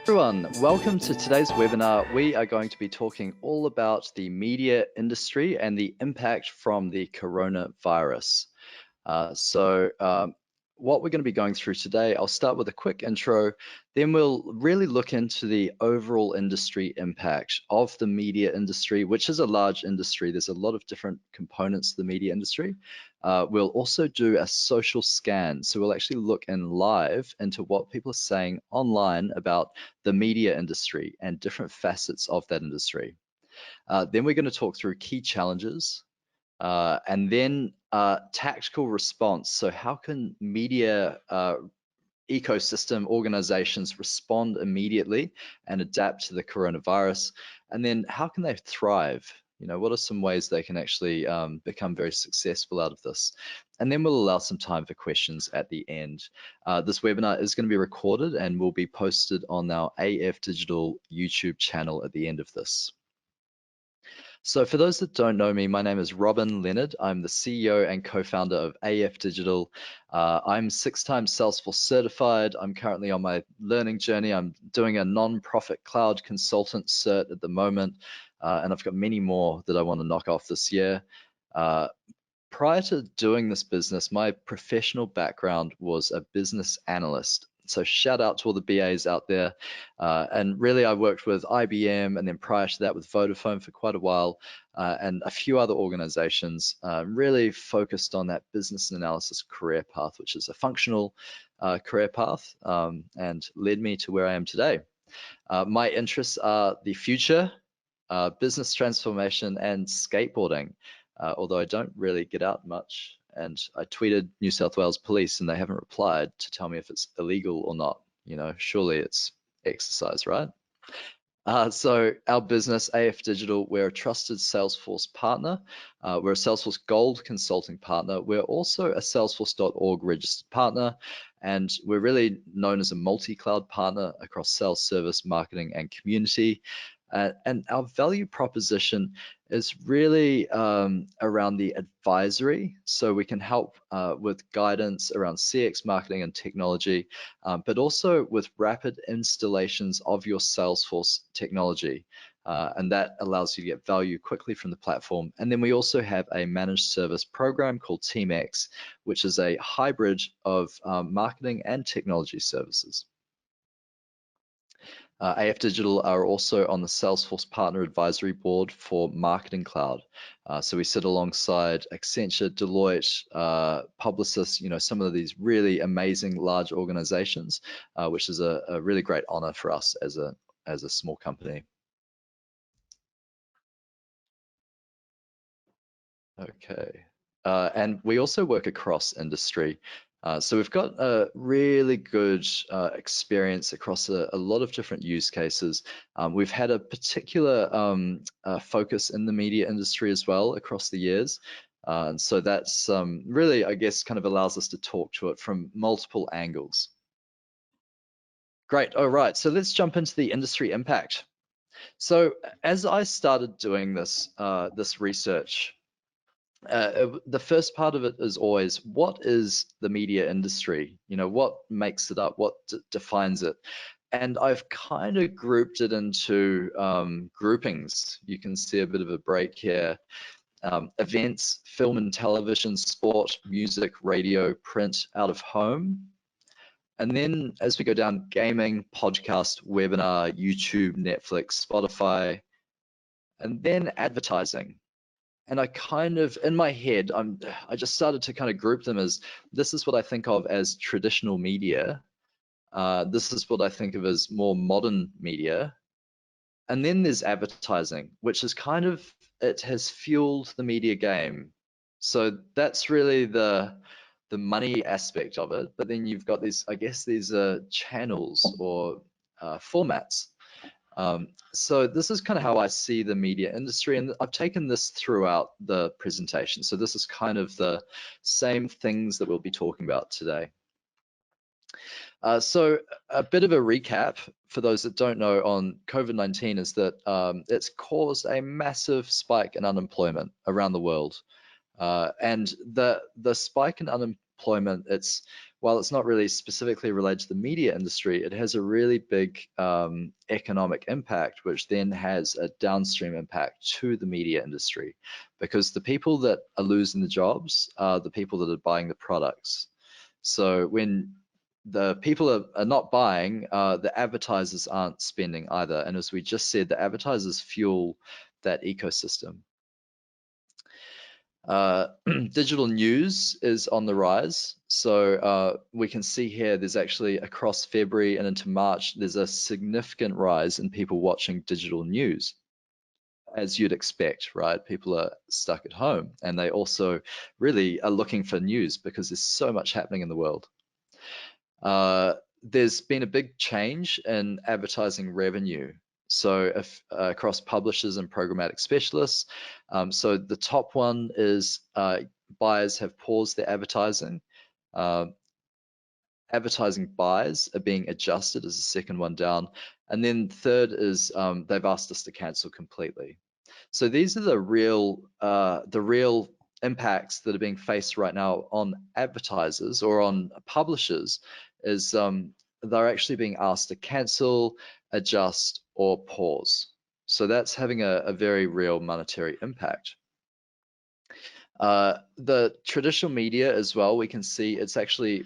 Everyone, welcome to today's webinar. We are going to be talking all about the media industry and the impact from the coronavirus. What we're going to be going through today, I'll start with a quick intro, then we'll really look into the overall industry impact of the media industry, which is a large industry. There's a lot of different components to the media industry. We'll also do a social scan. So we'll actually look in live into what people are saying online about the media industry and different facets of that industry. Then we're going to talk through key challenges, and then tactical response. So how can media ecosystem organizations respond immediately and adapt to the coronavirus? And then how can they thrive? What are some ways they can actually become very successful out of this? And then we'll allow some time for questions at the end. This webinar is going to be recorded and will be posted on our AF Digital YouTube channel at the end of this. So for those that don't know me, my name is Robin Leonard. I'm the CEO and co-founder of AF Digital. I'm 6-time Salesforce certified. I'm currently on my learning journey. I'm doing a non-profit cloud consultant cert at the moment, and I've got many more that I want to knock off this year. Prior to doing this business, my professional background was a business analyst. So shout out to all the BAs out there. And really, I worked with IBM and then prior to that with Vodafone for quite a while, and a few other organizations, really focused on that business analysis career path, which is a functional career path, and led me to where I am today. My interests are the future, business transformation, and skateboarding, although I don't really get out much. And I tweeted New South Wales Police and they haven't replied to tell me if it's illegal or not. Surely it's exercise, right? So our business, AF Digital, we're a trusted Salesforce partner. We're a Salesforce Gold consulting partner. We're also a Salesforce.org registered partner, and we're really known as a multi-cloud partner across sales, service, marketing, and community. And our value proposition is really around the advisory. So we can help with guidance around CX marketing and technology, but also with rapid installations of your Salesforce technology. And that allows you to get value quickly from the platform. And then we also have a managed service program called TeamX, which is a hybrid of marketing and technology services. AF Digital are also on the Salesforce Partner Advisory Board for Marketing Cloud. So we sit alongside Accenture, Deloitte, Publicis, some of these really amazing large organizations, which is a really great honor for us as a small company. Okay. And we also work across industry. So we've got a really good experience across a lot of different use cases. We've had a particular focus in the media industry as well across the years. And so that's really, I guess, kind of allows us to talk to it from multiple angles. Great. All right. So let's jump into the industry impact. So as I started doing this research, the first part of it is always, what is the media industry? What makes it up? What defines it? And I've kind of grouped it into groupings. You can see a bit of a break here. Events, film and television, sport, music, radio, print, out of home. And then as we go down, gaming, podcast, webinar, YouTube, Netflix, Spotify, and then advertising. And I kind of, in my head, I just started to kind of group them as, this is what I think of as traditional media. This is what I think of as more modern media. And then there's advertising, which is kind of, it has fueled the media game. So that's really the money aspect of it. But then you've got these, I guess these channels or formats. So this is kind of how I see the media industry, and I've taken this throughout the presentation. So this is kind of the same things that we'll be talking about today. So a bit of a recap for those that don't know on COVID-19 is that it's caused a massive spike in unemployment around the world. And the spike in unemployment, it's while it's not really specifically related to the media industry, it has a really big economic impact, which then has a downstream impact to the media industry, because the people that are losing the jobs are the people that are buying the products. So when the people are not buying, the advertisers aren't spending either. And as we just said, the advertisers fuel that ecosystem. Digital news is on the rise. So we can see here, there's actually across February and into March, there's a significant rise in people watching digital news, as you'd expect, right? People are stuck at home and they also really are looking for news because there's so much happening in the world. There's been a big change in advertising revenue. So if, across publishers and programmatic specialists. So the top one is buyers have paused their advertising. Advertising buys are being adjusted as the second one down. And then third is they've asked us to cancel completely. So these are the real impacts that are being faced right now on advertisers or on publishers, is they're actually being asked to cancel, adjust, or pause. So that's having a very real monetary impact. The traditional media as well, we can see it's actually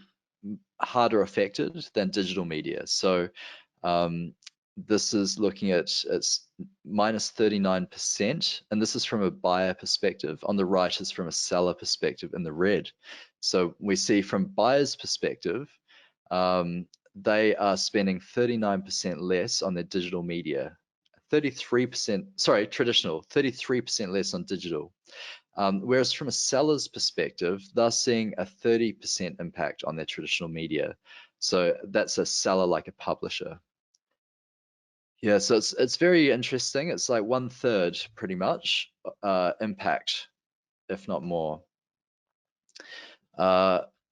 harder affected than digital media. So this is looking at, it's minus 39%, and this is from a buyer perspective. On the right is from a seller perspective in the red. So we see from buyers' perspective, they are spending 39% less on their digital media, 33%, sorry, traditional, 33% less on digital. Whereas from a seller's perspective, they're seeing a 30% impact on their traditional media. So that's a seller like a publisher. Yeah, so it's very interesting. It's like 1/3 pretty much impact, if not more.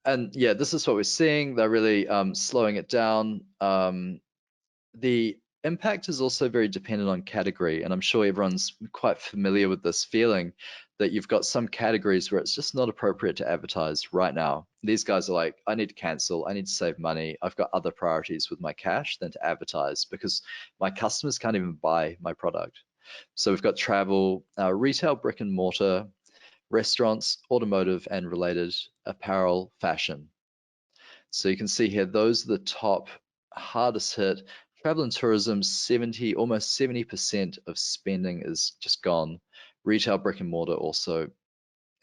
And yeah, this is what we're seeing. They're really slowing it down. The impact is also very dependent on category, and I'm sure everyone's quite familiar with this feeling that you've got some categories where it's just not appropriate to advertise right now. These guys are like, I need to cancel, I need to save money, I've got other priorities with my cash than to advertise because my customers can't even buy my product. So we've got travel, retail, brick and mortar, restaurants, automotive and related, apparel, fashion. So you can see here, those are the top hardest hit. Travel and tourism, almost 70% of spending is just gone. Retail, brick and mortar also,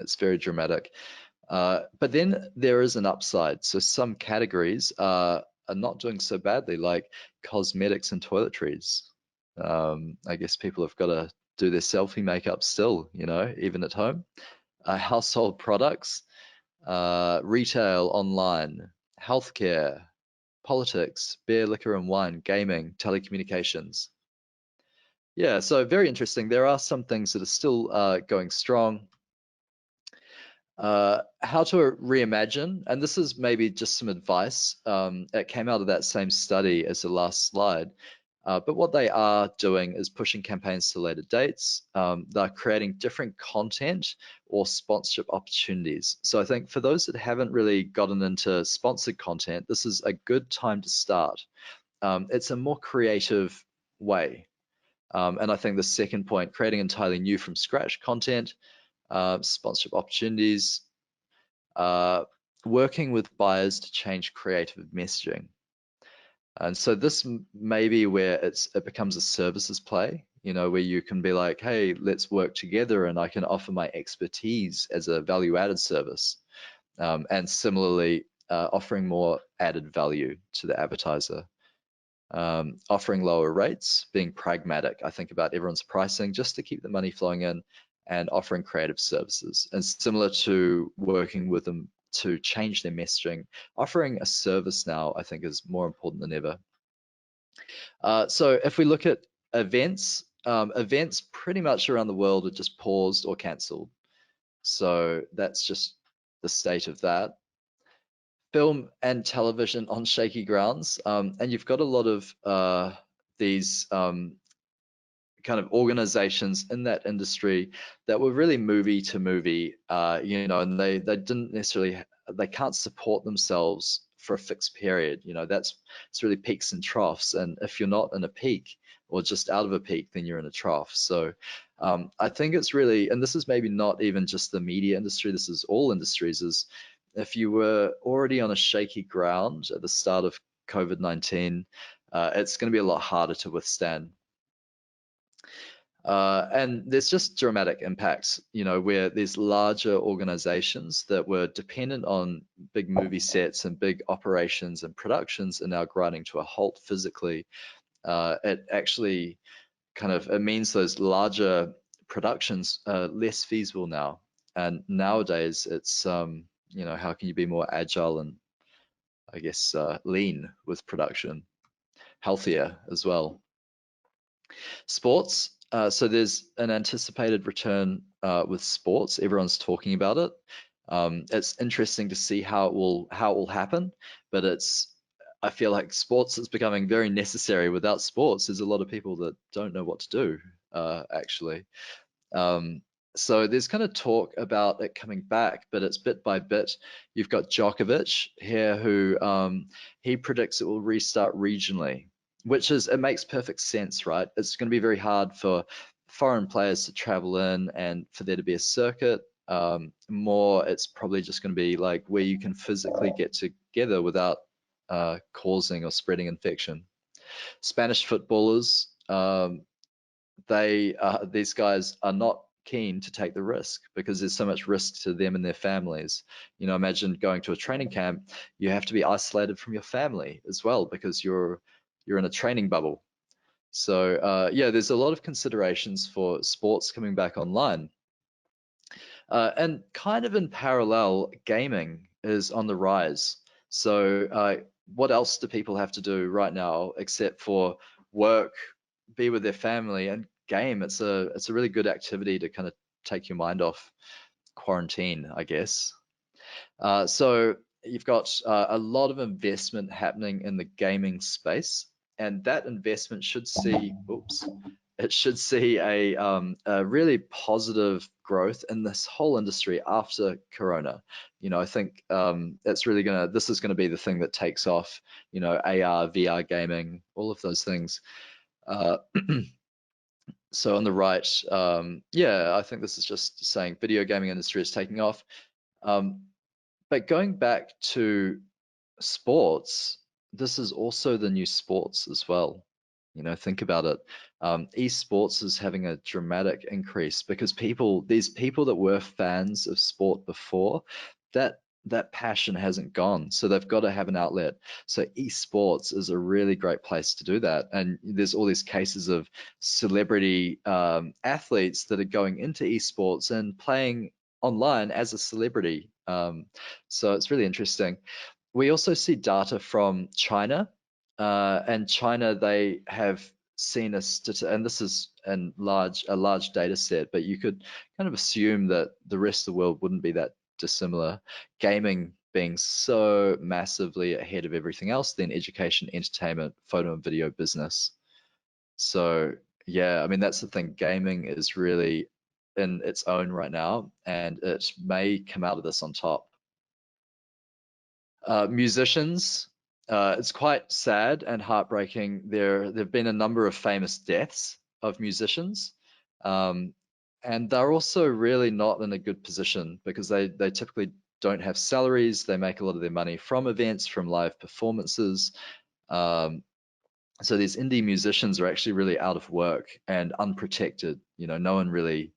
it's very dramatic. But then there is an upside. So some categories are not doing so badly, like cosmetics and toiletries. I guess people have got to do their selfie makeup still, you know, even at home. Household products, retail, online, healthcare, politics, beer, liquor and wine, gaming, telecommunications. Yeah, so very interesting. There are some things that are still going strong. How to reimagine, and this is maybe just some advice. It came out of that same study as the last slide. But what they are doing is pushing campaigns to later dates. They're creating different content or sponsorship opportunities. So I think for those that haven't really gotten into sponsored content, this is a good time to start. It's a more creative way. And I think the second point, creating entirely new from scratch content, sponsorship opportunities, working with buyers to change creative messaging. And so this may be where it becomes a services play, you know, where you can be like, hey, let's work together and I can offer my expertise as a value-added service. And similarly, offering more added value to the advertiser. Offering lower rates, being pragmatic. I think about everyone's pricing just to keep the money flowing in, and offering creative services. And similar to working with them to change their messaging, offering a service now, I think, is more important than ever. So if we look at events, events pretty much around the world are just paused or cancelled. So that's just the state of that. Film and television on shaky grounds, and you've got a lot of these kind of organizations in that industry that were really movie to movie, you know, and they didn't necessarily, they can't support themselves for a fixed period. It's really peaks and troughs. And if you're not in a peak or just out of a peak, then you're in a trough. So I think it's really, and this is maybe not even just the media industry, this is all industries, is if you were already on a shaky ground at the start of COVID-19, it's going to be a lot harder to withstand. And there's just dramatic impacts, where there's larger organizations that were dependent on big movie sets and big operations and productions are now grinding to a halt physically. It actually it means those larger productions are less feasible now. And nowadays it's, how can you be more agile and I guess lean with production, healthier as well. Sports. So there's an anticipated return with sports. Everyone's talking about it. It's interesting to see how it will happen, but I feel like sports is becoming very necessary. Without sports, there's a lot of people that don't know what to do, actually. Um, so there's kind of talk about it coming back, but it's bit by bit. You've got Djokovic here who he predicts it will restart regionally, it makes perfect sense, right? It's going to be very hard for foreign players to travel in and for there to be a circuit. It's probably just going to be like where you can physically get together without causing or spreading infection. Spanish footballers, these guys are not keen to take the risk because there's so much risk to them and their families. Imagine going to a training camp, you have to be isolated from your family as well because you're in a training bubble. So yeah, there's a lot of considerations for sports coming back online. And kind of in parallel, gaming is on the rise. So what else do people have to do right now except for work, be with their family, and game? It's a really good activity to kind of take your mind off quarantine, I guess. So you've got a lot of investment happening in the gaming space, and that investment should see, it should see a really positive growth in this whole industry after Corona. I think this is gonna be the thing that takes off. AR, VR gaming, all of those things. Uh, so on the right, yeah, I think this is just saying video gaming industry is taking off. But going back to sports, this is also the new sports as well. Think about it. Esports is having a dramatic increase because these people that were fans of sport before, that passion hasn't gone. So they've got to have an outlet. So esports is a really great place to do that. And there's all these cases of celebrity athletes that are going into esports and playing online as a celebrity. So it's really interesting. We also see data from China, and China, they have seen and this is a large data set, but you could kind of assume that the rest of the world wouldn't be that dissimilar. Gaming being so massively ahead of everything else, then education, entertainment, photo and video business. So yeah, I mean, that's the thing. Gaming is really in its own right now, and it may come out of this on top. Musicians, it's quite sad and heartbreaking. There've been a number of famous deaths of musicians, and they're also really not in a good position because they typically don't have salaries. They make a lot of their money from events, from live performances. So these indie musicians are actually really out of work and unprotected. No one really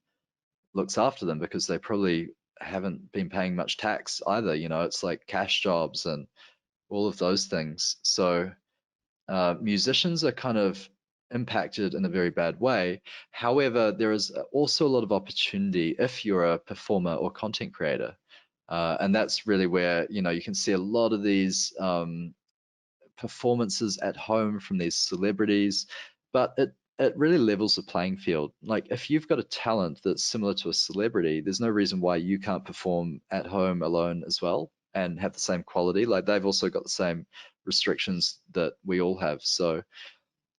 looks after them because they probably haven't been paying much tax either. It's like cash jobs and all of those things. So musicians are kind of impacted in a very bad way. However, there is also a lot of opportunity if you're a performer or content creator. And that's really where, you can see a lot of these performances at home from these celebrities, but it really levels the playing field. Like if you've got a talent that's similar to a celebrity, there's no reason why you can't perform at home alone as well and have the same quality. Like they've also got the same restrictions that we all have. So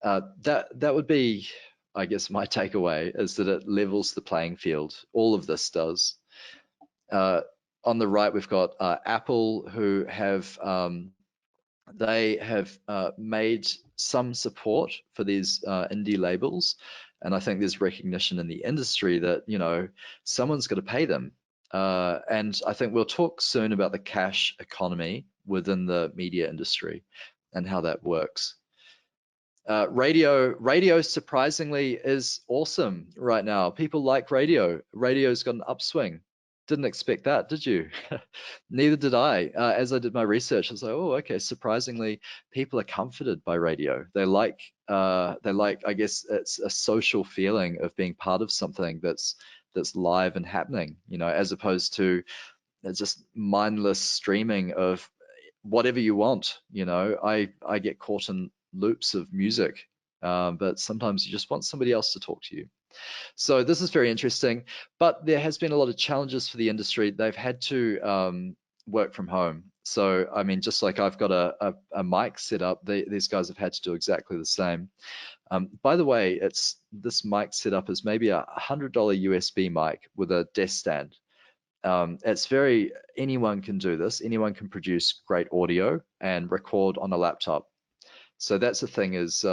that would be, I guess, my takeaway is that it levels the playing field. All of this does. On the right, we've got Apple, who have they have made some support for these indie labels, and I think there's recognition in the industry that someone's got to pay them. And I think we'll talk soon about the cash economy within the media industry and how that works. Radio surprisingly is awesome right now. People like radio. Radio's got an upswing. Didn't expect that, did you? Neither did I. As I did my research, I was like, oh, okay. Surprisingly, people are comforted by radio. They like. I guess it's a social feeling of being part of something that's live and happening. As opposed to just mindless streaming of whatever you want. I get caught in loops of music, but sometimes you just want somebody else to talk to you. So this is very interesting, but there has been a lot of challenges for the industry. They've had to work from home. So I mean, just like I've got a mic set up, these guys have had to do exactly the same. By the way, this mic setup is maybe $100 USB mic with a desk stand. Anyone can do this. Anyone can produce great audio and record on a laptop. So that's the thing is,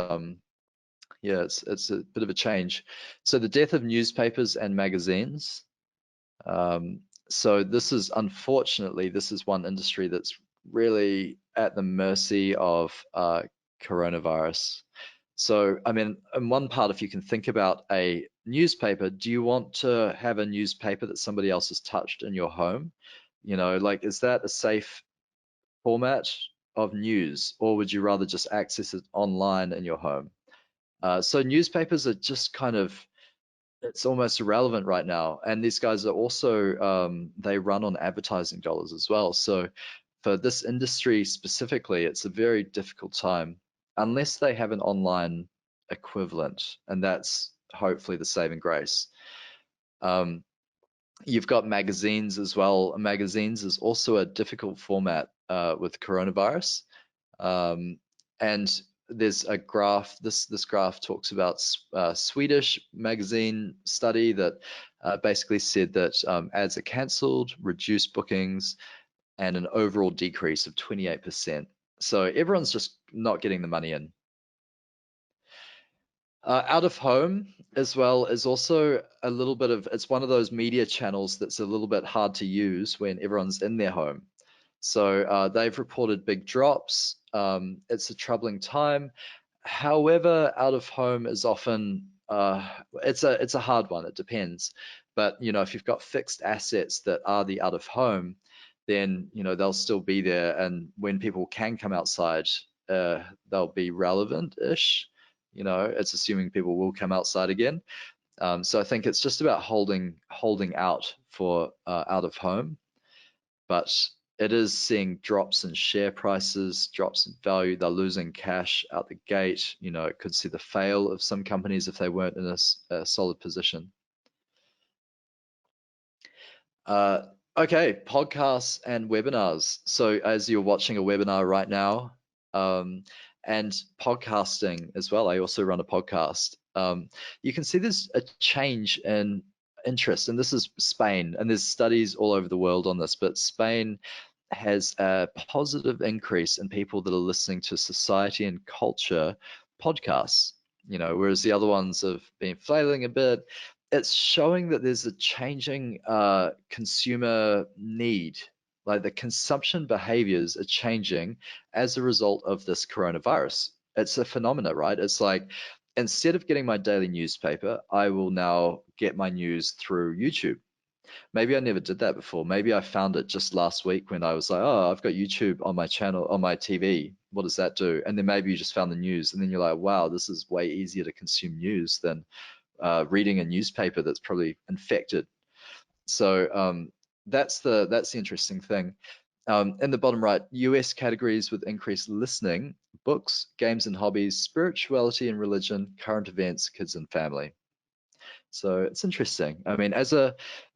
yeah, it's a bit of a change. So the death of newspapers and magazines. So unfortunately, this is one industry that's really at the mercy of coronavirus. So, I mean, in one part, if you can think about a newspaper, do you want to have a newspaper that somebody else has touched in your home? Like, is that a safe format of news, or would you rather just access it online in your home? So newspapers are just it's almost irrelevant right now. And these guys are also, they run on advertising dollars as well. So for this industry specifically, it's a very difficult time unless they have an online equivalent, and that's hopefully the saving grace. You've got magazines as well. Magazines is also a difficult format with coronavirus. And there's a graph. This graph talks about Swedish magazine study that basically said that ads are cancelled, reduced bookings, and an overall decrease of 28%. So everyone's just not getting the money in. Out of home as well is also a little bit of, it's one of those media channels that's a little bit hard to use when everyone's in their home. So they've reported big drops. It's a troubling time. However, out of home is often it's a hard one. It depends. But if you've got fixed assets that are the out of home, then they'll still be there. And when people can come outside, they'll be relevant-ish. It's assuming people will come outside again. So I think it's just about holding out for out of home. But it is seeing drops in share prices, drops in value. They're losing cash out the gate. It could see the fail of some companies if they weren't in a solid position. Okay, podcasts and webinars. So as you're watching a webinar right now, and podcasting as well, I also run a podcast. You can see there's a change in interest, and this is Spain, and there's studies all over the world on this, but Spain has a positive increase in people that are listening to society and culture podcasts, whereas the other ones have been flailing a bit. It's showing that there's a changing consumer need, like the consumption behaviors are changing as a result of this coronavirus. It's a phenomena, right? It's like, instead of getting my daily newspaper, I will now get my news through YouTube. Maybe I never did that before. Maybe I found it just last week when I was like, oh, I've got YouTube on my channel, on my TV. What does that do? And then maybe you just found the news, and then you're like, wow, this is way easier to consume news than reading a newspaper that's probably infected. So that's the interesting thing. In the bottom right, US categories with increased listening: books, games and hobbies, spirituality and religion, current events, kids and family. So it's interesting. I mean,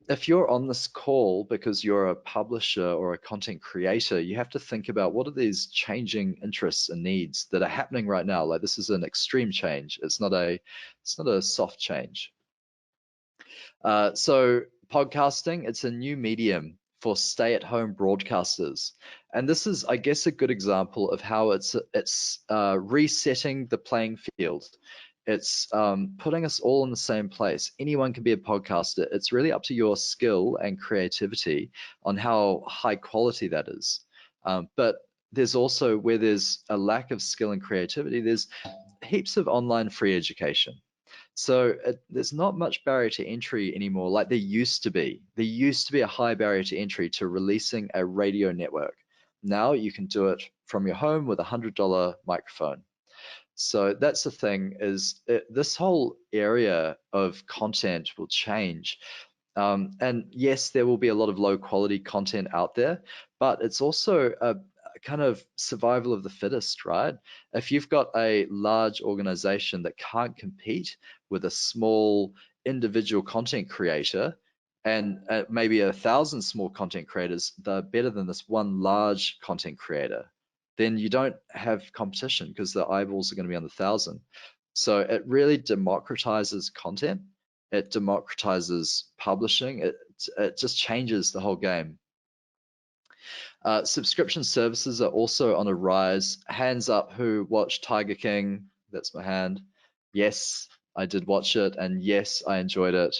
if you're on this call because you're a publisher or a content creator, you have to think about what are these changing interests and needs that are happening right now. Like, this is an extreme change. It's not a soft change. So podcasting, it's a new medium for stay-at-home broadcasters. And this is, I guess, a good example of how it's resetting the playing field. It's putting us all in the same place. Anyone can be a podcaster. It's really up to your skill and creativity on how high quality that is. But there's also, where there's a lack of skill and creativity, there's heaps of online free education. So there's not much barrier to entry anymore like there used to be. There used to be a high barrier to entry to releasing a radio network. Now you can do it from your home with a $100 microphone. So that's the thing, is this whole area of content will change. And yes, there will be a lot of low quality content out there, but it's also a kind of survival of the fittest, right? If you've got a large organization that can't compete with a small individual content creator, and maybe 1,000 small content creators, they're better than this one large content creator, then you don't have competition because the eyeballs are going to be on the 1,000. So it really democratizes content. It democratizes publishing. It just changes the whole game. Subscription services are also on a rise. Hands up who watched Tiger King. That's my hand. Yes, I did watch it, and yes, I enjoyed it.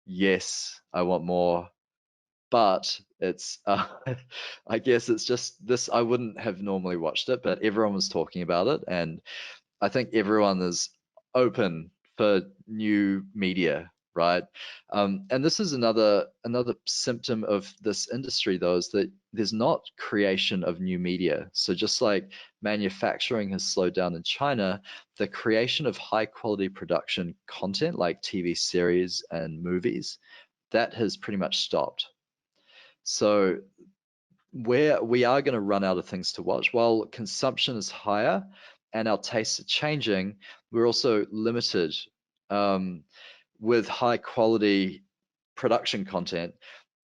Yes, I want more. But it's, I guess it's just this. I wouldn't have normally watched it, but everyone was talking about it, and I think everyone is open for new media, right? And this is another symptom of this industry, though, is that there's not creation of new media. So just like manufacturing has slowed down in China, the creation of high quality production content like TV series and movies, that has pretty much stopped. So where we are going to run out of things to watch. While consumption is higher and our tastes are changing, we're also limited with high quality production content,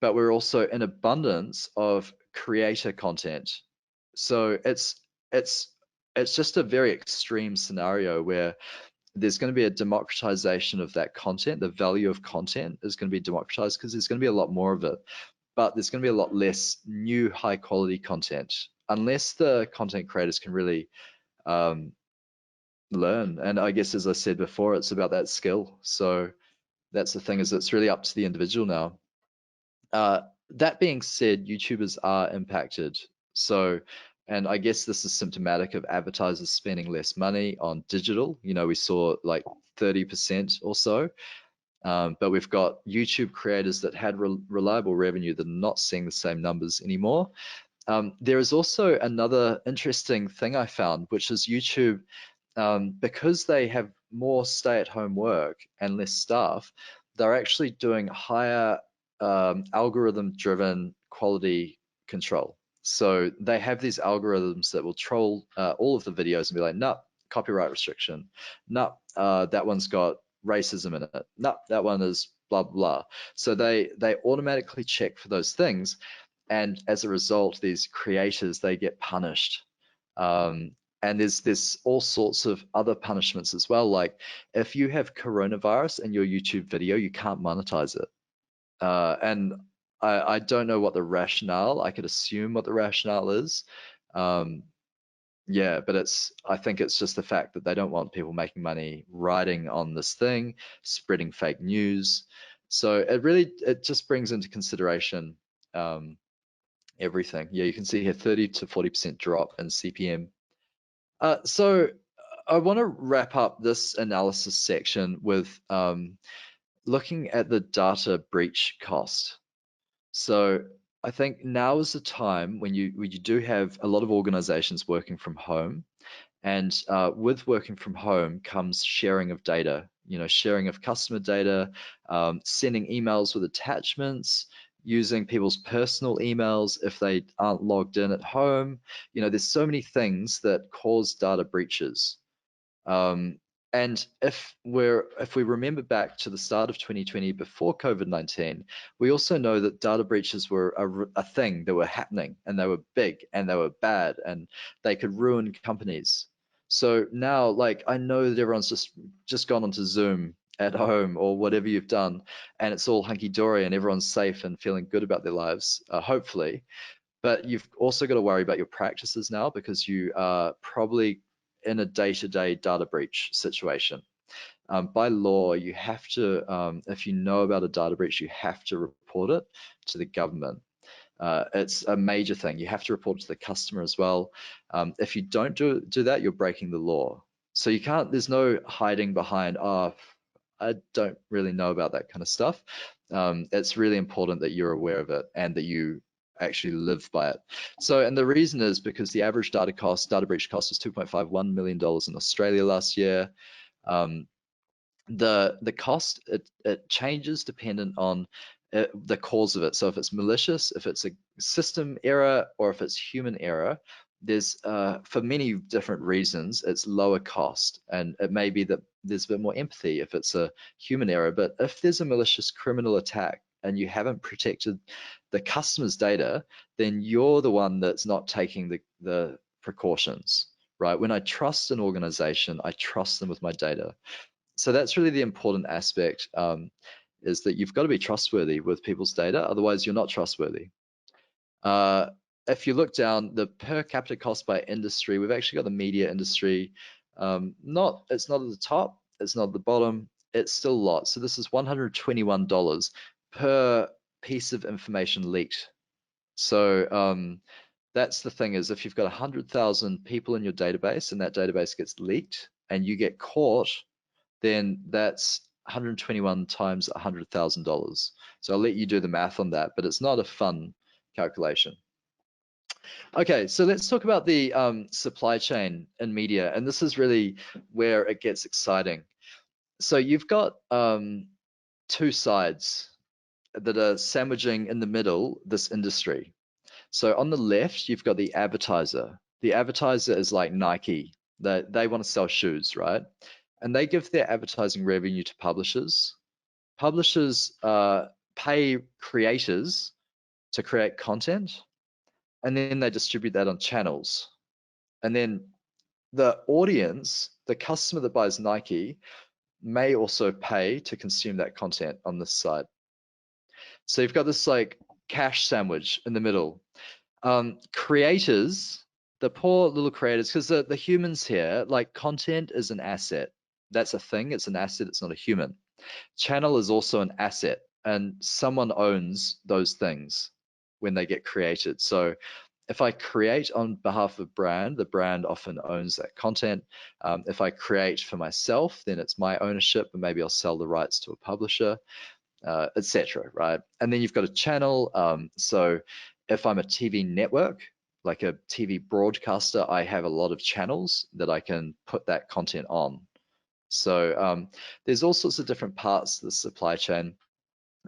but we're also in abundance of creator content. So it's it's just a very extreme scenario where there's going to be a democratization of that content. The value of content is going to be democratized because there's going to be a lot more of it, but there's going to be a lot less new high quality content unless the content creators can really um, learn. And I guess, as I said before, it's about that skill. So that's the thing, is it's really up to the individual now. Uh, that being said, YouTubers are impacted. So, and I guess this is symptomatic of advertisers spending less money on digital. You know, we saw like 30% or so. But we've got YouTube creators that had reliable revenue that are not seeing the same numbers anymore. There is also another interesting thing I found, which is YouTube, because they have more stay-at-home work and less staff, they're actually doing higher algorithm-driven quality control. So they have these algorithms that will troll all of the videos and be like, "Nah, copyright restriction. Nah, that one's got racism in it. Nah, that one is blah blah." So they automatically check for those things, and as a result, these creators, they get punished. Um, and there's all sorts of other punishments as well. Like if you have coronavirus in your YouTube video, you can't monetize it. And I don't know what the rationale. I could assume what the rationale is. Um, yeah, but I think it's just the fact that they don't want people making money writing on this thing, spreading fake news. So it just brings into consideration everything. Yeah, you can see here 30 to 40% drop in CPM. So I want to wrap up this analysis section with looking at the data breach cost. So I think now is the time when you do have a lot of organizations working from home, and with working from home comes sharing of data, you know, sharing of customer data, sending emails with attachments, using people's personal emails if they aren't logged in at home. You know, there's so many things that cause data breaches. Um, and if we remember back to the start of 2020 before COVID-19, we also know that data breaches were a thing that were happening, and they were big and they were bad and they could ruin companies. So now, like, I know that everyone's just gone onto Zoom at home or whatever you've done, and it's all hunky dory and everyone's safe and feeling good about their lives, hopefully. But you've also got to worry about your practices now, because you are probably in a day-to-day data breach situation. By law, you have to, if you know about a data breach, you have to report it to the government. It's a major thing. You have to report it to the customer as well. If you don't do that, you're breaking the law. So you can't, there's no hiding behind, oh, I don't really know about that kind of stuff. It's really important that you're aware of it and that you actually live by it. So, and the reason is because the average data breach cost was $2.51 million in Australia last year. Um, the cost, it changes dependent on the cause of it. So if it's malicious, if it's a system error, or if it's human error, there's for many different reasons it's lower cost, and it may be that there's a bit more empathy if it's a human error. But if there's a malicious criminal attack and you haven't protected the customer's data, then you're the one that's not taking the precautions, right? When I trust an organization, I trust them with my data. So that's really the important aspect, is that you've got to be trustworthy with people's data, otherwise you're not trustworthy. Uh, if you look down the per capita cost by industry, we've actually got the media industry. It's not at the top, it's not at the bottom, it's still a lot. So this is $121 per piece of information leaked. So that's the thing, is if you've got 100,000 people in your database and that database gets leaked and you get caught, then that's 121 times $100,000. So I'll let you do the math on that, but it's not a fun calculation. Okay, so let's talk about the supply chain in media, and this is really where it gets exciting. So you've got two sides that are sandwiching in the middle this industry. So on the left, you've got the advertiser. The advertiser is like Nike. They want to sell shoes, right? And they give their advertising revenue to publishers. Publishers pay creators to create content, and then they distribute that on channels. And then the audience, the customer that buys Nike, may also pay to consume that content on this side. So you've got this like cash sandwich in the middle. Creators, the poor little creators, because the humans here, like content is an asset. That's a thing, it's an asset, it's not a human. Channel is also an asset, and someone owns those things when they get created. So if I create on behalf of a brand, the brand often owns that content. If I create for myself, then it's my ownership, and maybe I'll sell the rights to a publisher, etc. Right? And then you've got a channel. So if I'm a TV network, like a TV broadcaster, I have a lot of channels that I can put that content on. So there's all sorts of different parts to the supply chain.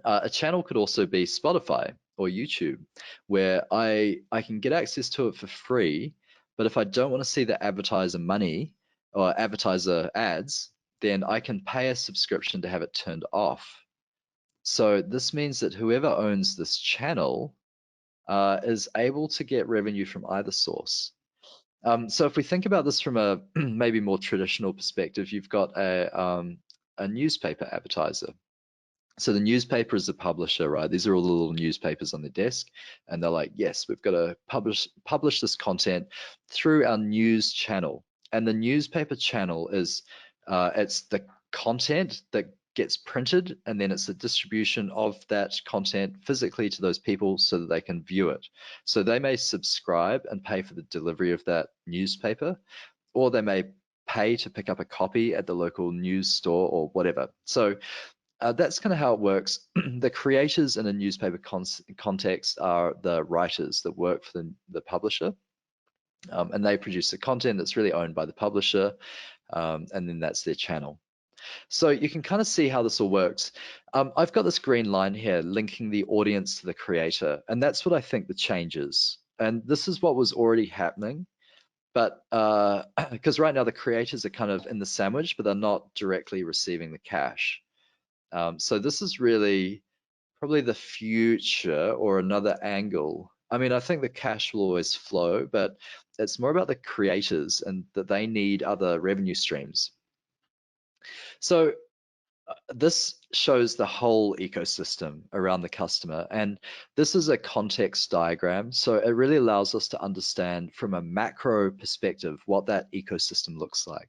A channel could also be Spotify or YouTube, where I can get access to it for free, but if I don't want to see the advertiser money or advertiser ads, then I can pay a subscription to have it turned off. So this means that whoever owns this channel is able to get revenue from either source. So if we think about this from a maybe more traditional perspective, you've got a newspaper advertiser. So the newspaper is the publisher, right? These are all the little newspapers on the desk, and they're like, yes, we've got to publish this content through our news channel. And the newspaper channel is it's the content that gets printed, and then it's the distribution of that content physically to those people so that they can view it. So they may subscribe and pay for the delivery of that newspaper, or they may pay to pick up a copy at the local news store or whatever. So that's kind of how it works. The creators in a newspaper context are the writers that work for the publisher, and they produce the content that's really owned by the publisher, and then that's their channel. So you can kind of see how this all works. I've got this green line here linking the audience to the creator, and that's what I think the change is. And this is what was already happening, but because right now the creators are kind of in the sandwich, but they're not directly receiving the cash. So this is really probably the future or another angle. I mean, I think the cash will always flow, but it's more about the creators and that they need other revenue streams. So This shows the whole ecosystem around the customer, and this is a context diagram, so it really allows us to understand from a macro perspective what that ecosystem looks like.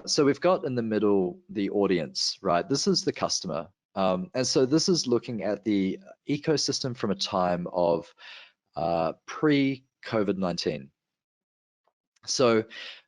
So we've got in the middle the audience, right? This is the customer. And so this is looking at the ecosystem from a time of pre-COVID-19. So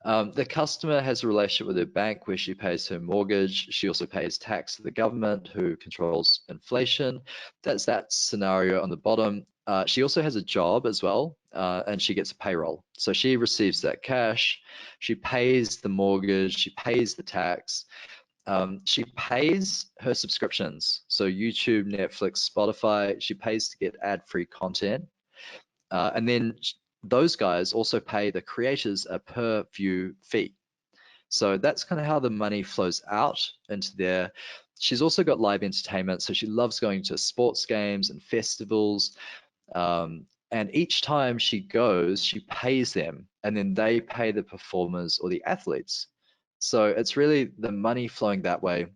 the customer has a relationship with her bank where she pays her mortgage. She also pays tax to the government who controls inflation. That's that scenario on the bottom. She also has a job as well, and she gets a payroll. So she receives that cash. She pays the mortgage. She pays the tax. She pays her subscriptions. So YouTube, Netflix, Spotify. She pays to get ad-free content. And then those guys also pay the creators a per view fee. So that's kind of how the money flows out into there. She's also got live entertainment. So she loves going to sports games and festivals. And each time she goes, she pays them, and then they pay the performers or the athletes. So it's really the money flowing that way.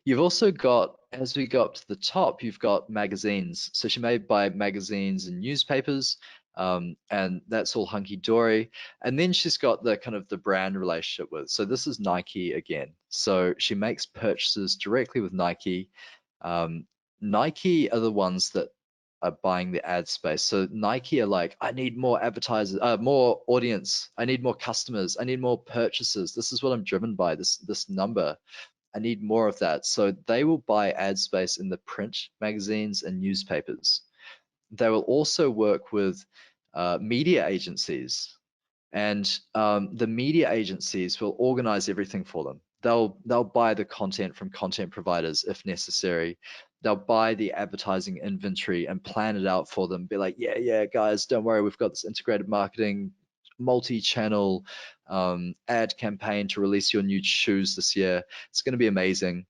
You've also got, as we go up to the top, you've got magazines. So she may buy magazines and newspapers, and that's all hunky dory. And then she's got the kind of the brand relationship with. So this is Nike again. So she makes purchases directly with Nike. Um, Nike are the ones that are buying the ad space. So Nike are like, I need more advertisers, more audience. I need more customers. I need more purchases. This is what I'm driven by. This number. I need more of that. So they will buy ad space in the print magazines and newspapers. They will also work with media agencies, and the media agencies will organize everything for them. They'll buy the content from content providers if necessary. They'll buy the advertising inventory and plan it out for them. Be like, yeah, guys, don't worry, we've got this integrated marketing, multi-channel ad campaign to release your new shoes this year. It's going to be amazing.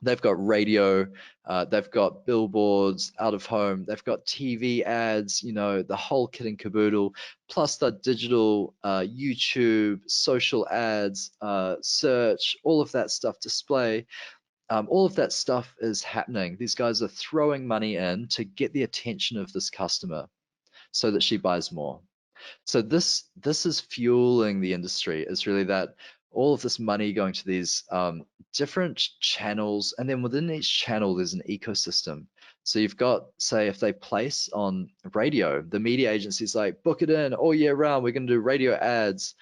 They've got radio, they've got billboards, out of home, they've got TV ads, you know, the whole kit and caboodle, plus the digital, YouTube, social ads, search, all of that stuff, display. All of that stuff is happening. These guys are throwing money in to get the attention of this customer so that she buys more. So this is fueling the industry. It's really that all of this money going to these different channels, and then within each channel there's an ecosystem. So you've got, say, if they place on radio, the media agency's like, book it in all year round. We're going to do radio ads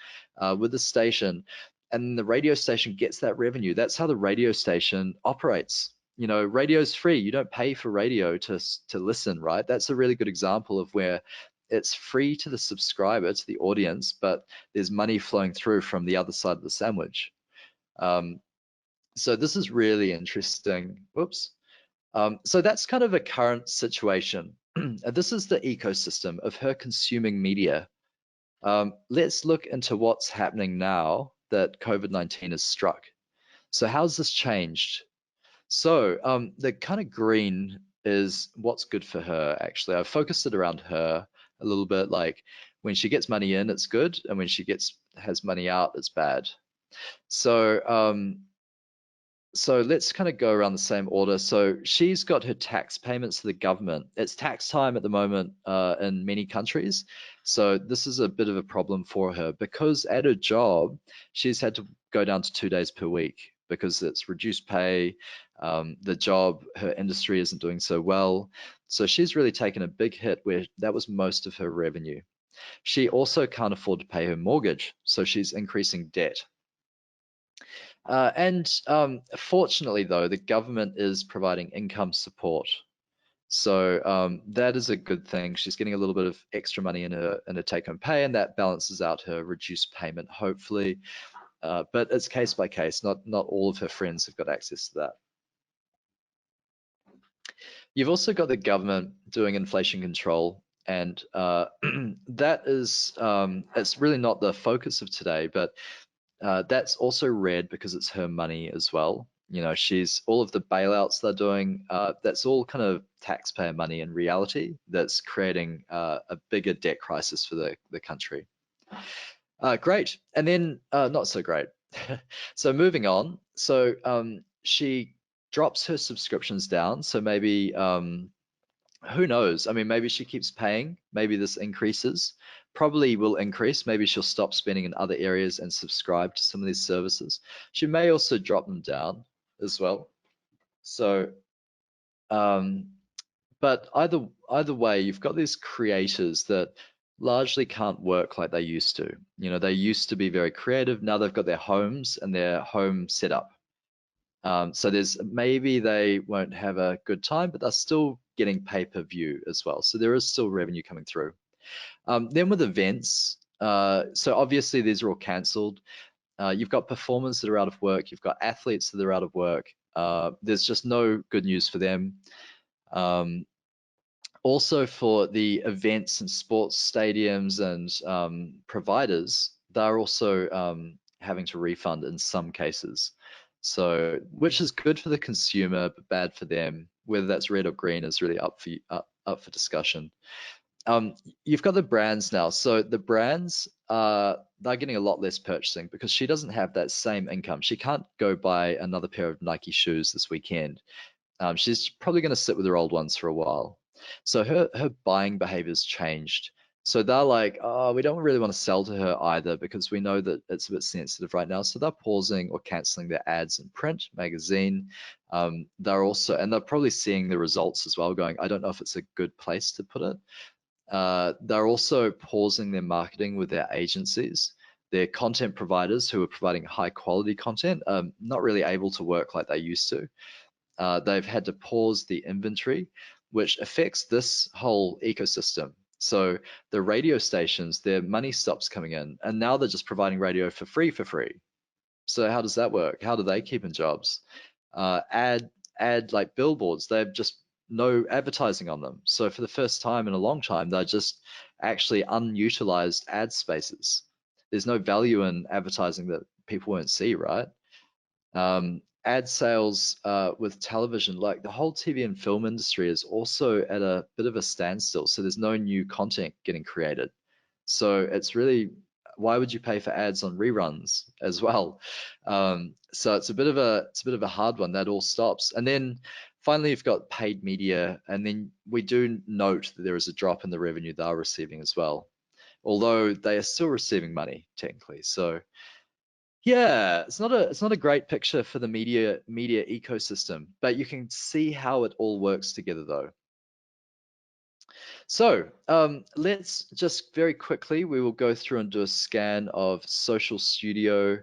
with the station, and the radio station gets that revenue. That's how the radio station operates. You know, radio's free. You don't pay for radio to listen, right? That's a really good example of where it's free to the subscriber, to the audience, but there's money flowing through from the other side of the sandwich. So this is really interesting. Whoops. So that's kind of a current situation. This is the ecosystem of her consuming media. Let's look into what's happening now that COVID-19 has struck. So how's this changed? So the kind of green is what's good for her, actually. I've focused it around her a little bit, like when she gets money in, it's good, and when she has money out, it's bad. So let's kind of go around the same order. So she's got her tax payments to the government. It's tax time at the moment in many countries. So this is a bit of a problem for her because at her job, she's had to go down to 2 days per week because it's reduced pay. The job, her industry isn't doing so well. So she's really taken a big hit where that was most of her revenue. She also can't afford to pay her mortgage. So she's increasing debt. And fortunately, though, the government is providing income support. So that is a good thing. She's getting a little bit of extra money in her take-home pay, and that balances out her reduced payment, hopefully. But it's case by case. Not all of her friends have got access to that. You've also got the government doing inflation control, and that is it's really not the focus of today, but that's also red because it's her money as well. You know, she's all of the bailouts they're doing, that's all kind of taxpayer money in reality that's creating a bigger debt crisis for the country. Great. And then not so great. So moving on. So she drops her subscriptions down. So maybe who knows? I mean, maybe she keeps paying. Maybe this increases. Probably will increase. Maybe she'll stop spending in other areas and subscribe to some of these services. She may also drop them down as well. So, um, but either way, you've got these creators that largely can't work like they used to. You know, they used to be very creative. Now they've got their homes and their home setup. So there's maybe they won't have a good time, but they're still getting pay-per-view as well. So there is still revenue coming through. Then with events, so obviously these are all cancelled. You've got performers that are out of work. You've got athletes that are out of work. There's just no good news for them. Um, Also for the events and sports stadiums and providers, they're also having to refund in some cases. So, which is good for the consumer, but bad for them. Whether that's red or green is really up for discussion. Um, you've got the brands now. So the brands they're getting a lot less purchasing because she doesn't have that same income. She can't go buy another pair of Nike shoes this weekend. She's probably going to sit with her old ones for a while. So her buying behavior's changed. So they're like, oh, we don't really want to sell to her either because we know that it's a bit sensitive right now. So they're pausing or canceling their ads in print, magazine. They're also, and they're probably seeing the results as well, going, I don't know if it's a good place to put it. They're also pausing their marketing with their agencies. Their content providers who are providing high quality content, not really able to work like they used to. They've had to pause the inventory, which affects this whole ecosystem. So the radio stations, their money stops coming in, and now they're just providing radio for free for free. So how does that work? How do they keep in jobs? Uh, ad ad like billboards, they have just no advertising on them. So for the first time in a long time, they're just actually unutilized ad spaces. There's no value in advertising that people won't see, right? Ad sales with television, like the whole TV and film industry is also at a bit of a standstill. So there's no new content getting created. So it's really, why would you pay for ads on reruns as well? So it's a bit of a hard one. That all stops, and then finally you've got paid media, and then we do note that there is a drop in the revenue they are receiving as well, although they are still receiving money technically. So yeah, it's not a great picture for the media ecosystem, but you can see how it all works together though. So let's just very quickly, we will go through and do a scan of Social Studio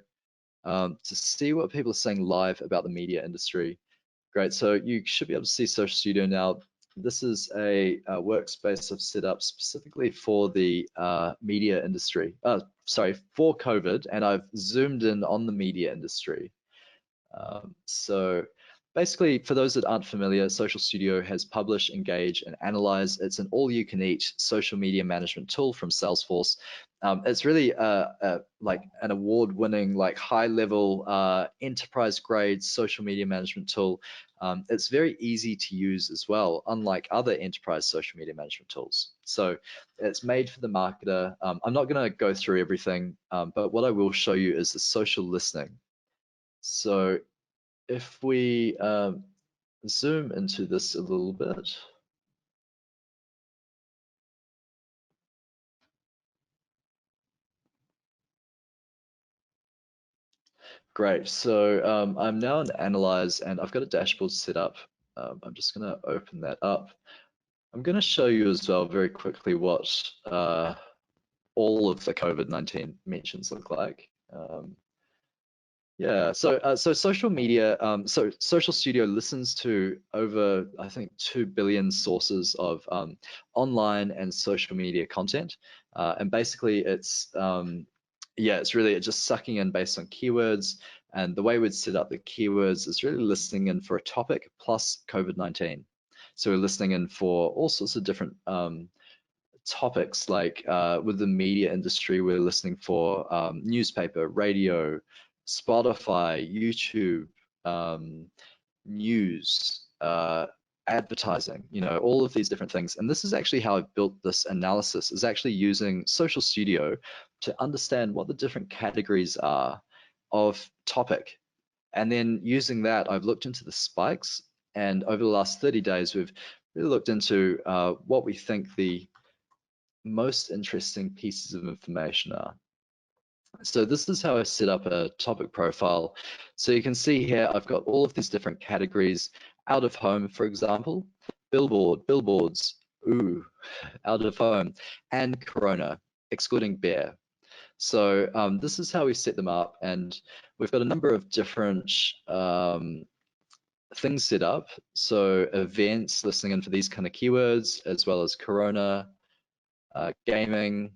to see what people are saying live about the media industry. Great, so you should be able to see Social Studio now. This is a workspace I've set up specifically for the media industry. Sorry, for COVID, and I've zoomed in on the media industry. So basically, for those that aren't familiar, Social Studio has publish, engage, and analyze. It's an all-you-can-eat social media management tool from Salesforce. It's really like an award-winning, like high-level enterprise-grade social media management tool. It's very easy to use as well, unlike other enterprise social media management tools. So it's made for the marketer. I'm not going to go through everything, but what I will show you is the social listening. So if we zoom into this a little bit, great. So I'm now in Analyze, and I've got a dashboard set up. I'm just going to open that up. I'm going to show you as well very quickly what all of the COVID-19 mentions look like. Yeah, so social media, so Social Studio listens to over, I think, 2 billion sources of online and social media content, and basically yeah, it's really just sucking in based on keywords, and the way we'd set up the keywords is really listening in for a topic plus COVID-19. So we're listening in for all sorts of different topics, like with the media industry, we're listening for newspaper, radio, Spotify, YouTube, news, advertising, all of these different things. And this is actually how I've built this analysis, is actually using Social Studio to understand what the different categories are of topic. And then using that, I've looked into the spikes. And over the last 30 days, we've really looked into what we think the most interesting pieces of information are. So this is how I set up a topic profile. So you can see here, I've got all of these different categories. Out of home, for example, billboards, ooh, out of home, and Corona, excluding beer. So this is how we set them up, and we've got a number of different things set up. So events, listening in for these kind of keywords, as well as Corona, gaming,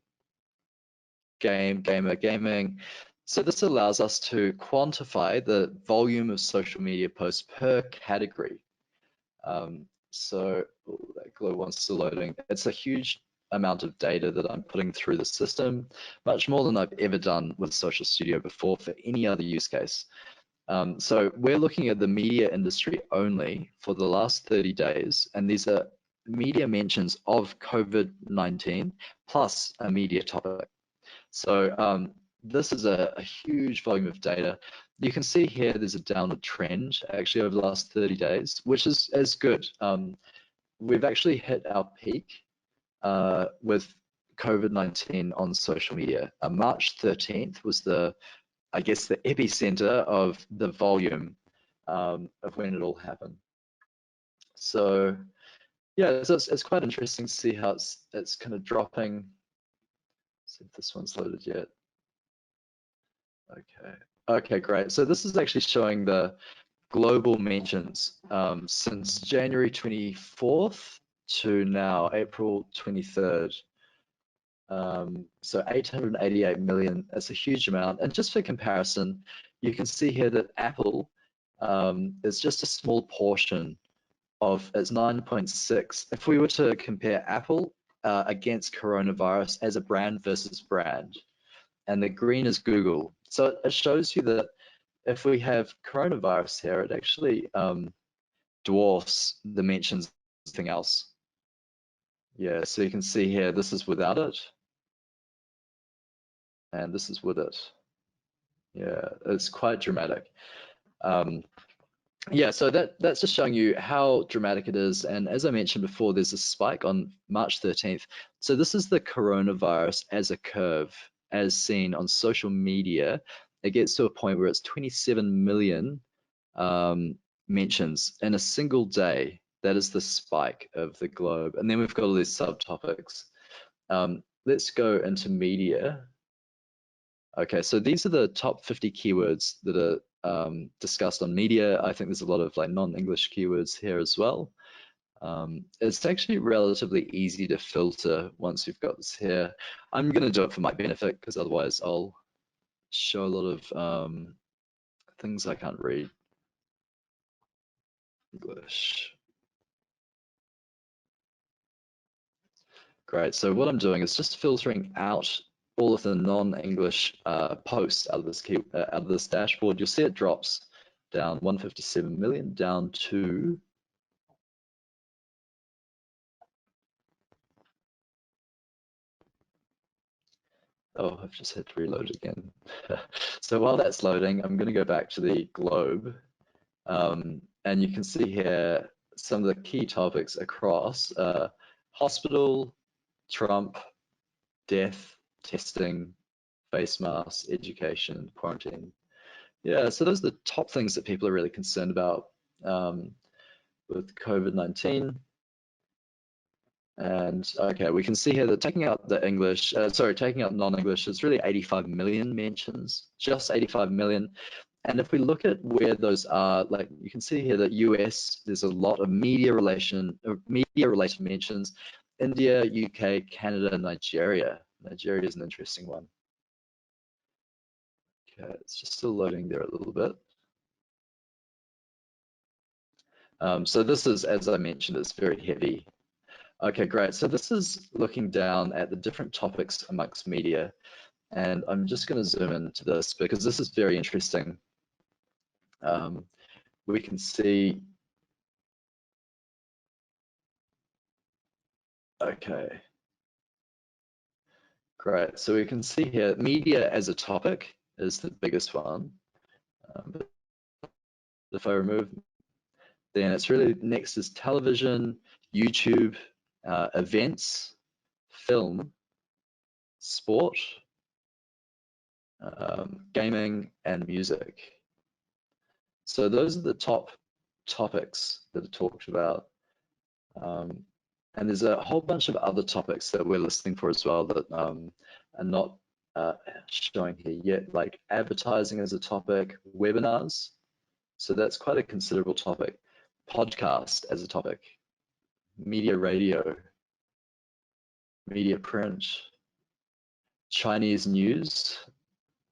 gaming. So this allows us to quantify the volume of social media posts per category. So that glow one's still loading. It's a huge amount of data that I'm putting through the system, much more than I've ever done with Social Studio before for any other use case. So we're looking at the media industry only for the last 30 days, and these are media mentions of COVID-19 plus a media topic. So this is a huge volume of data. You can see here there's a downward trend actually over the last 30 days, which is good. We've actually hit our peak with COVID-19 on social media. March 13th was I guess, the epicenter of the volume of when it all happened. So yeah, so it's quite interesting to see how it's kind of dropping. Let's see if this one's loaded yet. Okay, great. So this is actually showing the global mentions since January 24th to now April 23rd. So 888 million, that's a huge amount. And just for comparison, you can see here that Apple is just a small portion of, it's 9.6. If we were to compare Apple against coronavirus as a brand versus brand, and the green is Google. So it shows you that if we have coronavirus here, it actually dwarfs the mentions of everything else. Yeah, so you can see here, this is without it, and this is with it. Yeah, it's quite dramatic. Yeah, so that's just showing you how dramatic it is. And as I mentioned before, there's a spike on March 13th. So this is the coronavirus as a curve, as seen on social media. It gets to a point where it's 27 million mentions in a single day. That is the spike of the globe. And then we've got all these subtopics. Let's go into media. Okay, so these are the top 50 keywords that are discussed on media. I think there's a lot of like non-English keywords here as well. It's actually relatively easy to filter once you've got this here. I'm going to do it for my benefit because otherwise I'll show a lot of things I can't read. English. Great, so what I'm doing is just filtering out all of the non-English posts out of this dashboard. You'll see it drops down 157 million down to oh, I've just hit reload again. So while that's loading, I'm going to go back to the globe, and you can see here some of the key topics across hospital, Trump, death, testing, face masks, education, quarantine. Yeah, so those are the top things that people are really concerned about with COVID-19. And okay, we can see here that taking out the English, taking out non-English, it's really 85 million mentions, just 85 million. And if we look at where those are, like you can see here that US, there's a lot of media-related mentions. India, UK, Canada, Nigeria. Nigeria is an interesting one. Okay, it's just still loading there a little bit. So this is, as I mentioned, it's very heavy. Okay, great. So this is looking down at the different topics amongst media. And I'm just going to zoom into this because this is very interesting. We can see, okay, great. So we can see here, media as a topic is the biggest one. But if I remove, then it's really next is television, YouTube, events, film, sport, gaming, and music. So those are the top topics that are talked about. And there's a whole bunch of other topics that we're listening for as well that are not showing here yet, like advertising as a topic, webinars. So that's quite a considerable topic. Podcast as a topic, media radio, media print, Chinese news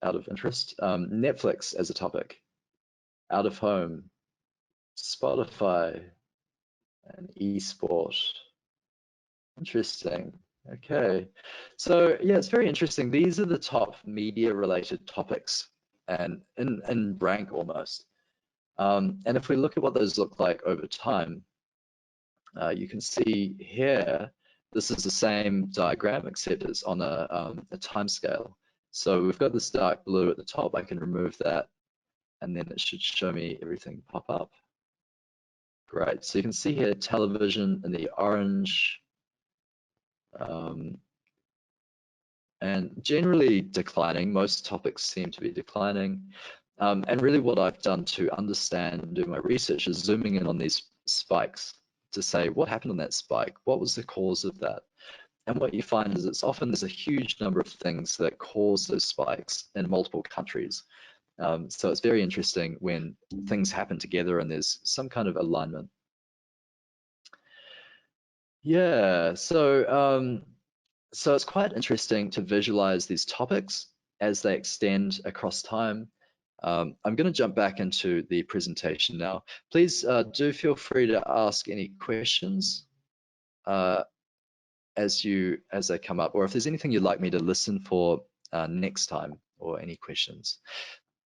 out of interest, Netflix as a topic, out of home, Spotify, and eSports. Interesting. Okay. So yeah, it's very interesting. These are the top media related topics and in rank almost. And if we look at what those look like over time, you can see here, this is the same diagram except it's on a time scale. So we've got this dark blue at the top. I can remove that and then it should show me everything pop up. Great. So you can see here television in the orange, and generally declining. Most topics seem to be declining. And really what I've done to understand and do my research is zooming in on these spikes to say what happened on that spike, what was the cause of that? And what you find is it's often there's a huge number of things that cause those spikes in multiple countries. So it's very interesting when things happen together and there's some kind of alignment. Yeah, so it's quite interesting to visualize these topics as they extend across time. I'm going to jump back into the presentation now. Please do feel free to ask any questions as they come up, or if there's anything you'd like me to listen for next time, or any questions.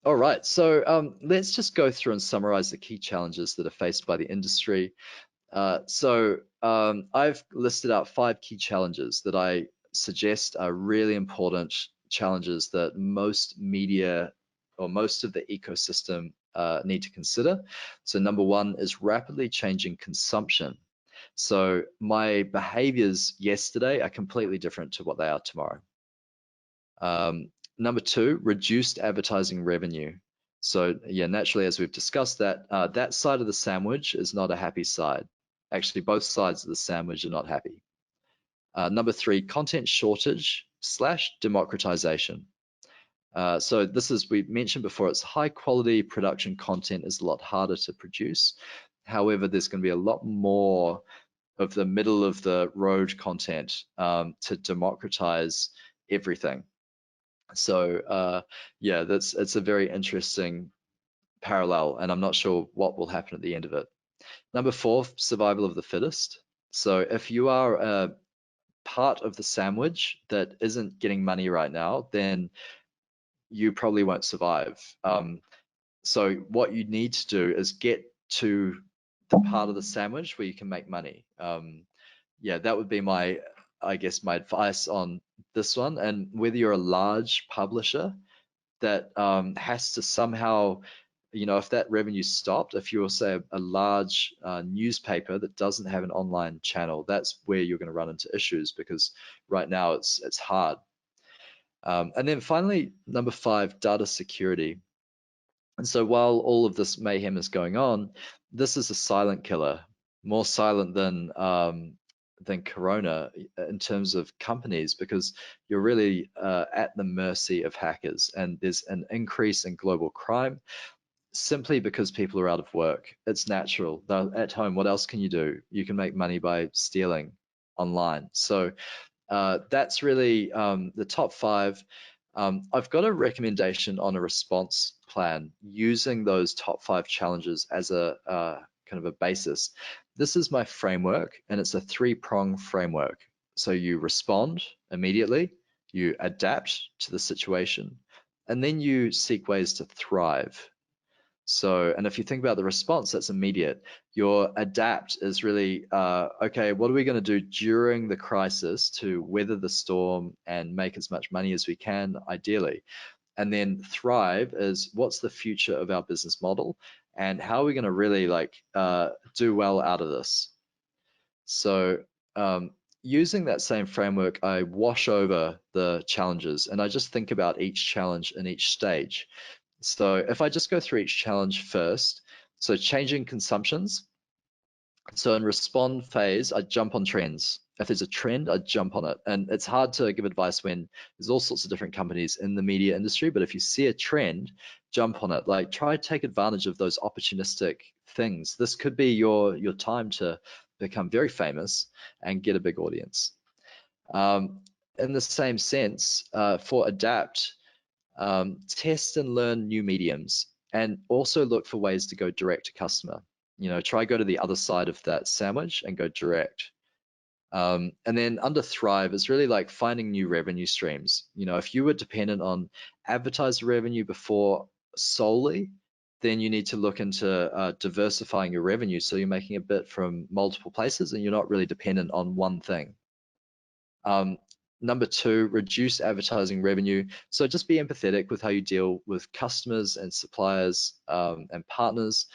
All right, so let's just go through and summarize the key challenges that are faced by the industry. I've listed out 5 key challenges that I suggest are really important challenges that most media or most of the ecosystem need to consider. So number 1 is rapidly changing consumption. So my behaviors yesterday are completely different to what they are tomorrow. Number 2, reduced advertising revenue. So yeah, naturally, as we've discussed, that side of the sandwich is not a happy side. Actually, both sides of the sandwich are not happy. Number 3, content shortage / democratization. So this is, we mentioned before, it's high quality production content is a lot harder to produce. However, there's going to be a lot more of the middle of the road content to democratize everything. So yeah, it's a very interesting parallel, and I'm not sure what will happen at the end of it. Number 4, survival of the fittest. So if you are a part of the sandwich that isn't getting money right now, then you probably won't survive. So what you need to do is get to the part of the sandwich where you can make money. Yeah, that would be my, I guess, my advice on this one. And whether you're a large publisher that has to somehow, if that revenue stopped, if you're, say, a large newspaper that doesn't have an online channel, that's where you're going to run into issues, because right now it's hard. And then finally, number 5, data security. And so while all of this mayhem is going on, this is a silent killer, more silent than Corona in terms of companies, because you're really at the mercy of hackers, and there's an increase in global crime simply because people are out of work. It's natural. They're at home. What else can you do? You can make money by stealing online. So that's really the top 5. I've got a recommendation on a response plan using those top 5 challenges as a kind of a basis. This is my framework, and it's a 3-prong framework. So you respond immediately, you adapt to the situation, and then you seek ways to thrive. So, and if you think about the response, that's immediate. Your adapt is really, okay, what are we going to do during the crisis to weather the storm and make as much money as we can, ideally? And then thrive is what's the future of our business model and how are we going to really do well out of this. So using that same framework, I wash over the challenges and I just think about each challenge in each stage. So if I just go through each challenge first, so changing consumptions. So in respond phase, I jump on trends. If there's a trend, I jump on it. And it's hard to give advice when there's all sorts of different companies in the media industry, but if you see a trend, jump on it. Like try to take advantage of those opportunistic things. This could be your time to become very famous and get a big audience. In the same sense, for adapt, test and learn new mediums and also look for ways to go direct to customer. Try go to the other side of that sandwich and go direct. And then under thrive is really like finding new revenue streams. If you were dependent on advertiser revenue before solely, then you need to look into diversifying your revenue so you're making a bit from multiple places and you're not really dependent on one thing. Number two, reduce advertising revenue. So just be empathetic with how you deal with customers and suppliers and partners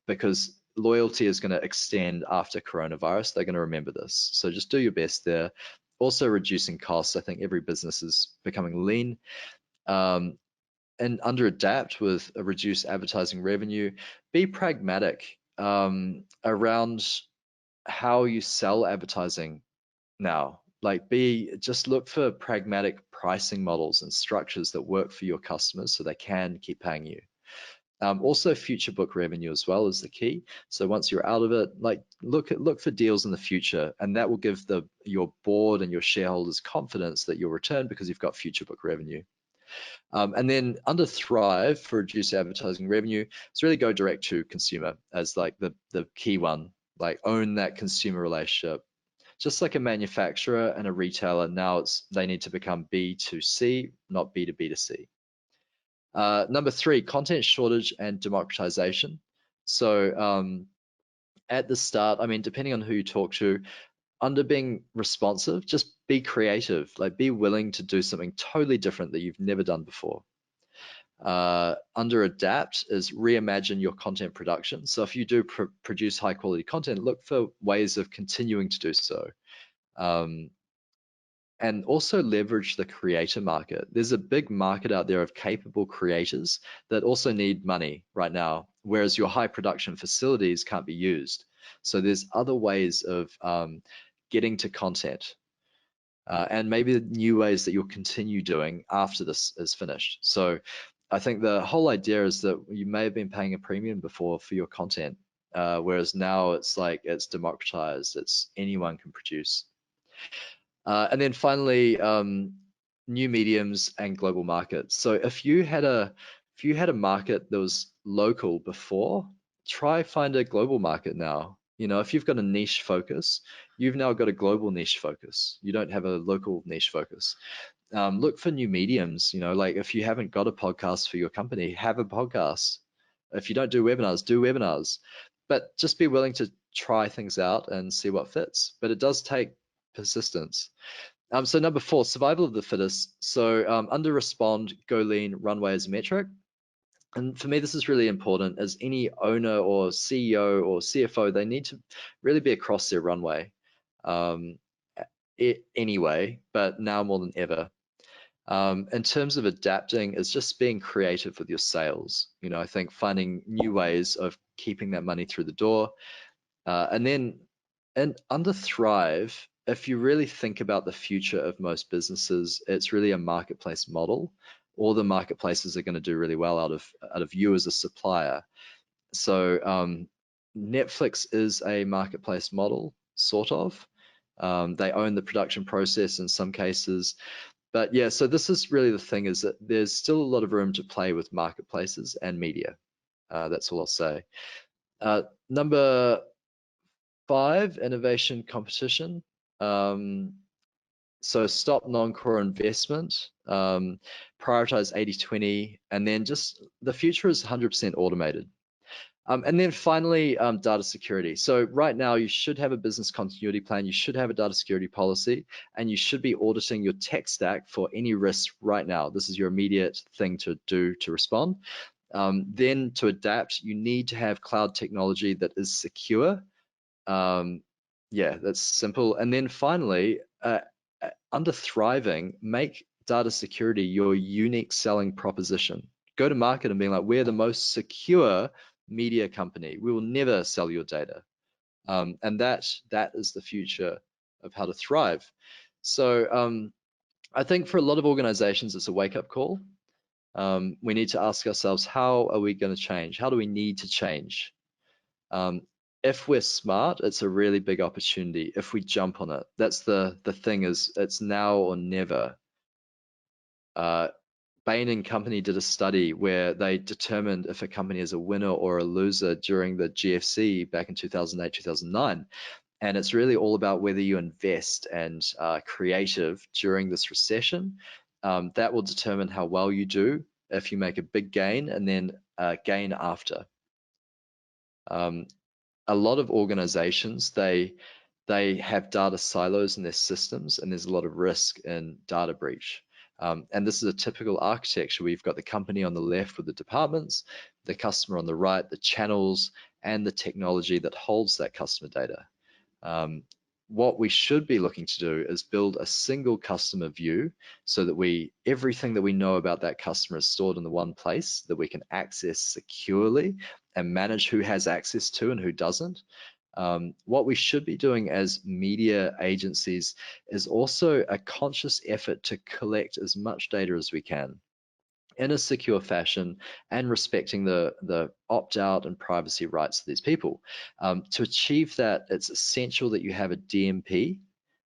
because loyalty is going to extend after coronavirus. They're going to remember this. So just do your best there. Also reducing costs. I think every business is becoming lean. And under adapt with a reduced advertising revenue, be pragmatic around how you sell advertising now. Just look for pragmatic pricing models and structures that work for your customers so they can keep paying you. Also future book revenue as well is the key. So once you're out of it, look for deals in the future, and that will give your board and your shareholders confidence that you'll return because you've got future book revenue. And then under thrive for reduced advertising revenue, it's really go direct to consumer as like the key one, like own that consumer relationship. Just like a manufacturer and a retailer, now they need to become B2C, not B2B2C. Number three, content shortage and democratization. So at the start, I mean, depending on who you talk to, under being responsive, just be creative, like be willing to do something totally different that you've never done before. Under adapt is reimagine your content production. So if you do produce high quality content, look for ways of continuing to do so. And also leverage the creator market. There's a big market out there of capable creators that also need money right now, whereas your high production facilities can't be used. So there's other ways of getting to content and maybe new ways that you'll continue doing after this is finished. So I think the whole idea is that you may have been paying a premium before for your content, whereas now it's like it's democratized, it's anyone can produce. And then finally, new mediums and global markets. So if you had a market that was local before, try find a global market now. If you've got a niche focus, you've now got a global niche focus. You don't have a local niche focus. Look for new mediums. Like if you haven't got a podcast for your company, have a podcast. If you don't do webinars, do webinars. But just be willing to try things out and see what fits. But it does take persistence. So number four, survival of the fittest. So under respond, go lean, runway as a metric. And for me, this is really important. As any owner or CEO or CFO, they need to really be across their runway anyway, but now more than ever. In terms of adapting, it's just being creative with your sales. I think finding new ways of keeping that money through the door. And under Thrive, if you really think about the future of most businesses, it's really a marketplace model. All the marketplaces are going to do really well out of you as a supplier. So Netflix is a marketplace model, sort of. They own the production process in some cases. But yeah, so this is really the thing, is that there's still a lot of room to play with marketplaces and media. That's all I'll say. Number 5, innovation competition. So stop non-core investment, prioritize 80-20, and then just the future is 100% automated. And then finally, data security. So right now, you should have a business continuity plan. You should have a data security policy, and you should be auditing your tech stack for any risks right now. This is your immediate thing to do to respond. Then to adapt, you need to have cloud technology that is secure. Yeah, that's simple. And then finally, under thriving, make data security your unique selling proposition. Go to market and be like, we're the most secure media company. We will never sell your data. And that is the future of how to thrive. So I think for a lot of organizations, it's a wake-up call. We need to ask ourselves, how are we going to change? How do we need to change? Um, if we're smart, it's a really big opportunity if we jump on it. That's the thing, is it's now or never. Bain and Company did a study where they determined if a company is a winner or a loser during the GFC back in 2008, 2009. And it's really all about whether you invest and creative during this recession. That will determine how well you do if you make a big gain and then gain after. A lot of organizations, they have data silos in their systems, and there's a lot of risk in data breach. And this is a typical architecture where you've got the company on the left with the departments, the customer on the right, the channels, and the technology that holds that customer data. What we should be looking to do is build a single customer view so that everything that we know about that customer is stored in the one place that we can access securely and manage who has access to and who doesn't. What we should be doing as media agencies is also a conscious effort to collect as much data as we can in a secure fashion and respecting the opt-out and privacy rights of these people. To achieve that, it's essential that you have a DMP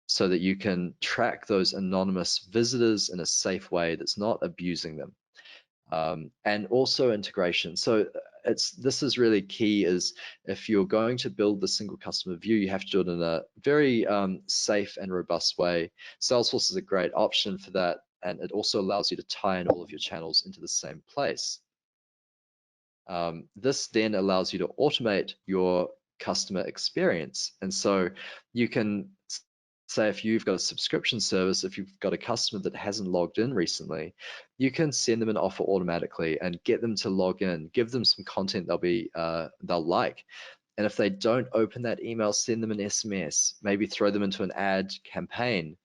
so that you can track those anonymous visitors in a safe way that's not abusing them. And also integration. So this is really key, is if you're going to build the single customer view, you have to do it in a very safe and robust way. Salesforce is a great option for that, and it also allows you to tie in all of your channels into the same place. This then allows you to automate your customer experience. And so you can say, if you've got a subscription service, if you've got a customer that hasn't logged in recently, you can send them an offer automatically and get them to log in, give them some content they'll like. And if they don't open that email, send them an SMS, maybe throw them into an ad campaign.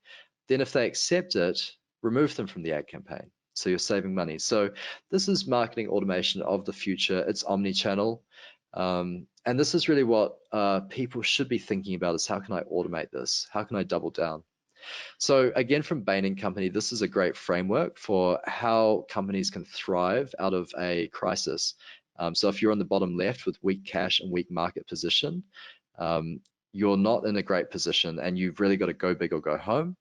Then if they accept it, remove them from the ad campaign. So you're saving money. So this is marketing automation of the future. It's omni-channel. And this is really what people should be thinking about, is how can I automate this? How can I double down? So again, from Bain and Company, this is a great framework for how companies can thrive out of a crisis. So if you're on the bottom left with weak cash and weak market position, you're not in a great position and you've really got to go big or go home.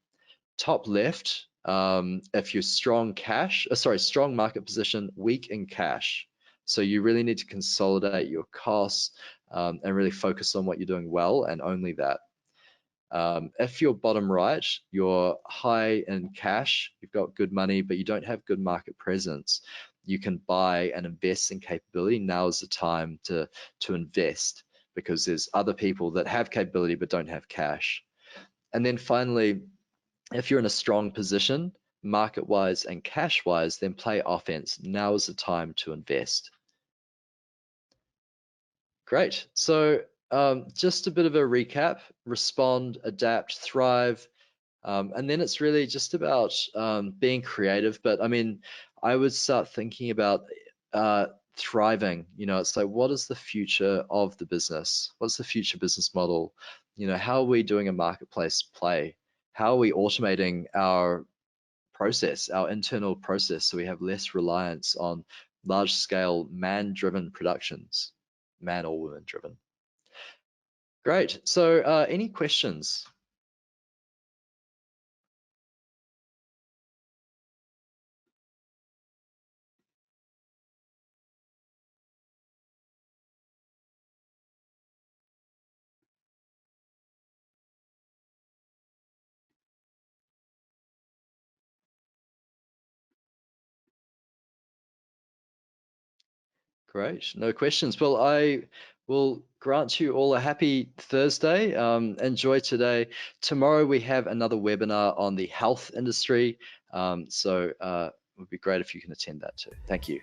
Top left, if you're strong market position, weak in cash. So you really need to consolidate your costs and really focus on what you're doing well, and only that. If you're bottom right, you're high in cash, you've got good money, but you don't have good market presence, you can buy and invest in capability. Now is the time to invest, because there's other people that have capability but don't have cash. And then finally, if you're in a strong position, market-wise and cash-wise, then play offense. Now is the time to invest. Great. So just a bit of a recap: respond, adapt, thrive. And then it's really just about being creative. But I mean, I would start thinking about thriving. It's like, what is the future of the business? What's the future business model? How are we doing a marketplace play? How are we automating our process, our internal process, so we have less reliance on large scale man-driven productions, man or woman driven? Great. So any questions? Great. No questions. Well, I will grant you all a happy Thursday. Enjoy today. Tomorrow we have another webinar on the health industry. So it would be great if you can attend that too. Thank you.